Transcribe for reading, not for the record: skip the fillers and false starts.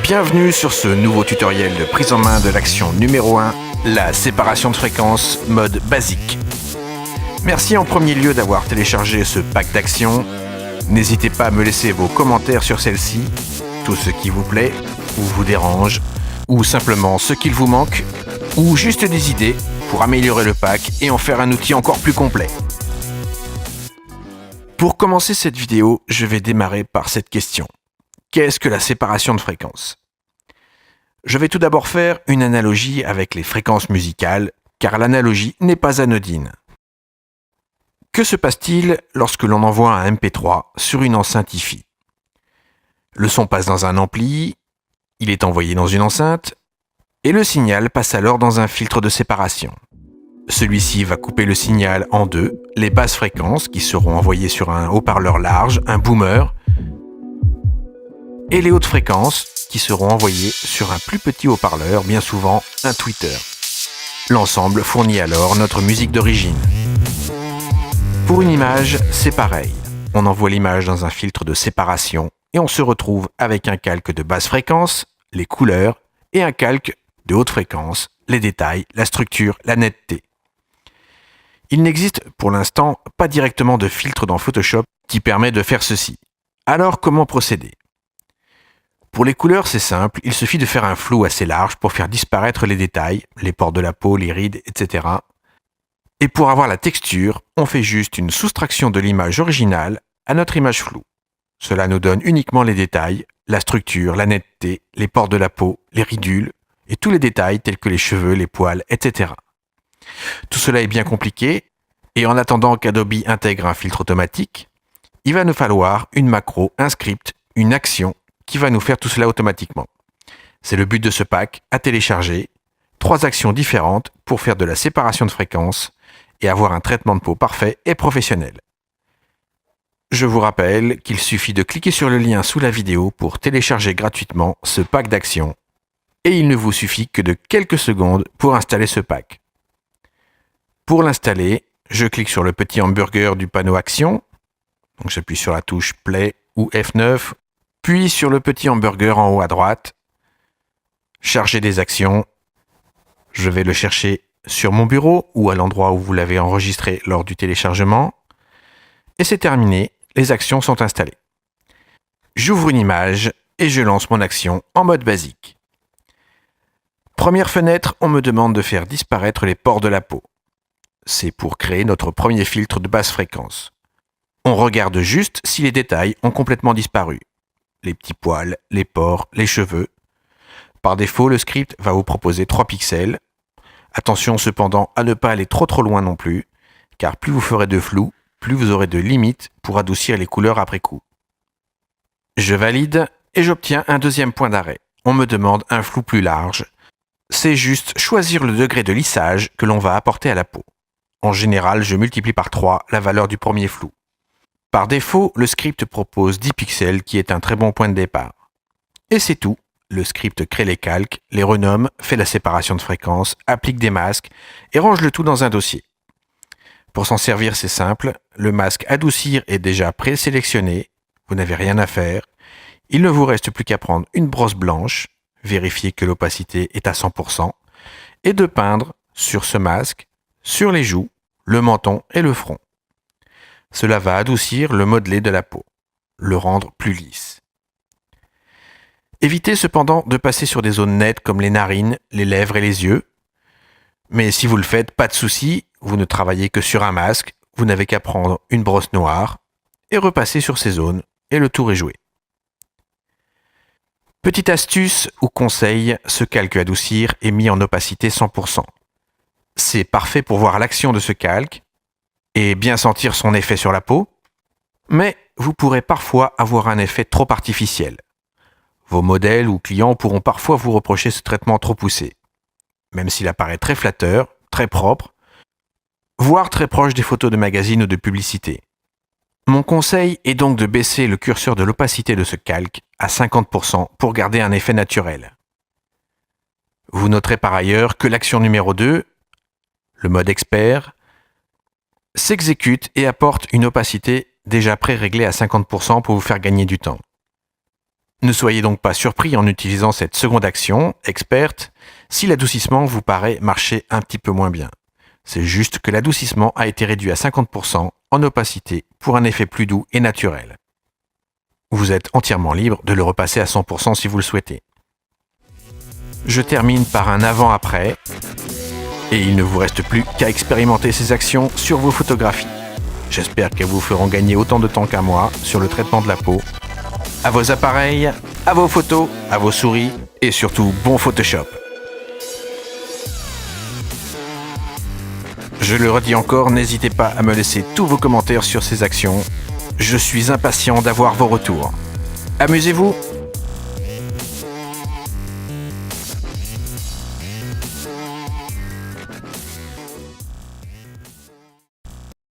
Bienvenue sur ce nouveau tutoriel de prise en main de l'action numéro 1, la séparation de fréquences mode basique. Merci en premier lieu d'avoir téléchargé ce pack d'actions. N'hésitez pas à me laisser vos commentaires sur celle-ci, tout ce qui vous plaît ou vous dérange, ou simplement ce qu'il vous manque, ou juste des idées pour améliorer le pack et en faire un outil encore plus complet. Pour commencer cette vidéo, je vais démarrer par cette question. Qu'est-ce que la séparation de fréquences ? Je vais tout d'abord faire une analogie avec les fréquences musicales, car l'analogie n'est pas anodine. Que se passe-t-il lorsque l'on envoie un MP3 sur une enceinte hi-fi ? Le son passe dans un ampli, il est envoyé dans une enceinte, et le signal passe alors dans un filtre de séparation. Celui-ci va couper le signal en deux, les basses fréquences qui seront envoyées sur un haut-parleur large, un boomer, et les hautes fréquences qui seront envoyées sur un plus petit haut-parleur, bien souvent un tweeter. L'ensemble fournit alors notre musique d'origine. Pour une image, c'est pareil. On envoie l'image dans un filtre de séparation et on se retrouve avec un calque de basse fréquence, les couleurs, et un calque de haute fréquence, les détails, la structure, la netteté. Il n'existe pour l'instant pas directement de filtre dans Photoshop qui permet de faire ceci. Alors comment procéder ? Pour les couleurs, c'est simple, il suffit de faire un flou assez large pour faire disparaître les détails, les pores de la peau, les rides, etc. Et pour avoir la texture, on fait juste une soustraction de l'image originale à notre image floue. Cela nous donne uniquement les détails, la structure, la netteté, les pores de la peau, les ridules, et tous les détails tels que les cheveux, les poils, etc. Tout cela est bien compliqué, et en attendant qu'Adobe intègre un filtre automatique, il va nous falloir une macro, un script, une action, qui va nous faire tout cela automatiquement. C'est le but de ce pack à télécharger, 3 actions différentes pour faire de la séparation de fréquences et avoir un traitement de peau parfait et professionnel. Je vous rappelle qu'il suffit de cliquer sur le lien sous la vidéo pour télécharger gratuitement ce pack d'actions et il ne vous suffit que de quelques secondes pour installer ce pack. Pour l'installer, je clique sur le petit hamburger du panneau Actions, donc j'appuie sur la touche Play ou F9, puis sur le petit hamburger en haut à droite, charger des actions. Je vais le chercher sur mon bureau ou à l'endroit où vous l'avez enregistré lors du téléchargement. Et c'est terminé, les actions sont installées. J'ouvre une image et je lance mon action en mode basique. Première fenêtre, on me demande de faire disparaître les pores de la peau. C'est pour créer notre premier filtre de basse fréquence. On regarde juste si les détails ont complètement disparu. Les petits poils, les pores, les cheveux. Par défaut, le script va vous proposer 3 pixels. Attention cependant à ne pas aller trop loin non plus, car plus vous ferez de flou, plus vous aurez de limites pour adoucir les couleurs après coup. Je valide et j'obtiens un deuxième point d'arrêt. On me demande un flou plus large. C'est juste choisir le degré de lissage que l'on va apporter à la peau. En général, je multiplie par 3 la valeur du premier flou. Par défaut, le script propose 10 pixels qui est un très bon point de départ. Et c'est tout. Le script crée les calques, les renomme, fait la séparation de fréquences, applique des masques et range le tout dans un dossier. Pour s'en servir, c'est simple. Le masque adoucir est déjà présélectionné. Vous n'avez rien à faire. Il ne vous reste plus qu'à prendre une brosse blanche, vérifier que l'opacité est à 100% et de peindre sur ce masque, sur les joues, le menton et le front. Cela va adoucir le modelé de la peau, le rendre plus lisse. Évitez cependant de passer sur des zones nettes comme les narines, les lèvres et les yeux. Mais si vous le faites, pas de souci, vous ne travaillez que sur un masque, vous n'avez qu'à prendre une brosse noire et repasser sur ces zones et le tour est joué. Petite astuce ou conseil, ce calque adoucir est mis en opacité 100%. C'est parfait pour voir l'action de ce calque et bien sentir son effet sur la peau, mais vous pourrez parfois avoir un effet trop artificiel. Vos modèles ou clients pourront parfois vous reprocher ce traitement trop poussé, même s'il apparaît très flatteur, très propre, voire très proche des photos de magazines ou de publicité. Mon conseil est donc de baisser le curseur de l'opacité de ce calque à 50% pour garder un effet naturel. Vous noterez par ailleurs que l'action numéro 2, le mode expert, s'exécute et apporte une opacité déjà pré-réglée à 50% pour vous faire gagner du temps. Ne soyez donc pas surpris en utilisant cette seconde action, experte, si l'adoucissement vous paraît marcher un petit peu moins bien. C'est juste que l'adoucissement a été réduit à 50% en opacité pour un effet plus doux et naturel. Vous êtes entièrement libre de le repasser à 100% si vous le souhaitez. Je termine par un avant-après, et il ne vous reste plus qu'à expérimenter ces actions sur vos photographies. J'espère qu'elles vous feront gagner autant de temps qu'à moi sur le traitement de la peau. À vos appareils, à vos photos, à vos souris, et surtout bon Photoshop. Je le redis encore, n'hésitez pas à me laisser tous vos commentaires sur ces actions. Je suis impatient d'avoir vos retours. Amusez-vous!